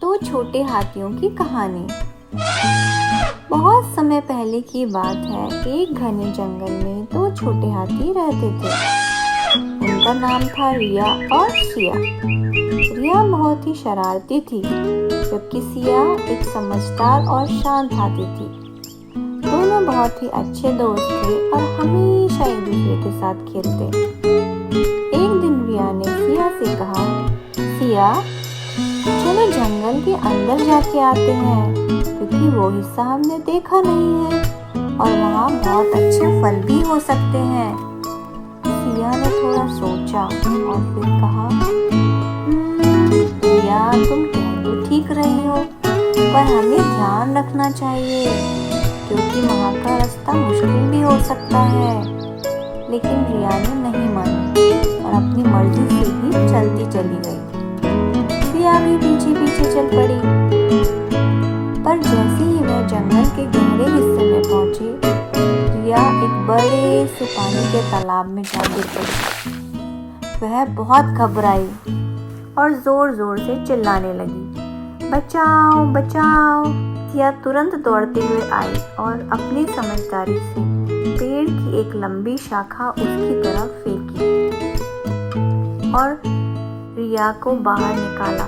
दो छोटे हाथियों की कहानी। बहुत समय पहले की बात है। एक घने जंगल में दो छोटे हाथी रहते थे। उनका नाम था रिया और सिया। रिया बहुत ही शरारती थी, जबकि सिया एक समझदार और शांत हाथी थी। दोनों बहुत ही अच्छे दोस्त थे और हमेशा एक दूसरे के साथ खेलते। एक दिन रिया ने सिया से कहा, सिया, चलो जंगल के अंदर जाके आते हैं, क्योंकि वो हिस्सा हमने देखा नहीं है और वहाँ बहुत अच्छे फल भी हो सकते हैं। सिया ने थोड़ा सोचा और फिर कहा, रिया, तुम कह तो ठीक रही हो, पर हमें ध्यान रखना चाहिए, क्योंकि वहाँ का रास्ता मुश्किल भी हो सकता है। लेकिन रिया ने नहीं मानी और अपनी मर्जी से ही चलती चली गई। सिया भी पीछे पीछे चल पड़ी, पर जैसे ही वह जंगल के गहरे हिस्से में पहुंची, रिया एक बड़े से पानी के तालाब में जा गिर पड़ी। वह बहुत घबराई और जोर जोर से चिल्लाने लगी, बचाओ बचाओ। सिया तुरंत दौड़ते हुए आई और अपनी समझदारी से पेड़ की एक लंबी शाखा उसकी तरफ फेंकी और रिया को बाहर निकाला।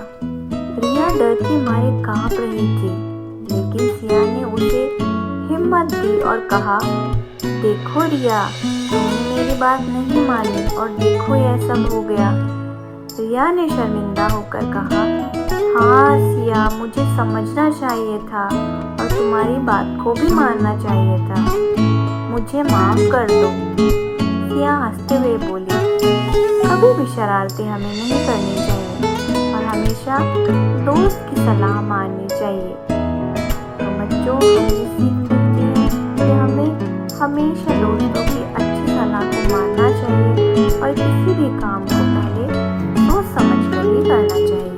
रिया डर के मारे कांप रही थी, लेकिन सिया ने उसे हिम्मत दी और कहा, देखो रिया, तुमने मेरी बात नहीं मानी और देखो यह सब हो गया। रिया ने शर्मिंदा होकर कहा, हाँ सिया, मुझे समझना चाहिए था और तुम्हारी बात को भी मानना चाहिए था। मुझे माफ कर दो। सिया हंसते हुए बोली, कभी भी शरारतें हमें नहीं करनी चाहिए और हमेशा दोस्त की सलाह माननी चाहिए। तो बच्चों, हमें सीख मिलती है कि हमें हमेशा दोस्तों की अच्छी सलाह को मानना चाहिए और किसी भी काम को पहले सोच समझ कर ही करना चाहिए।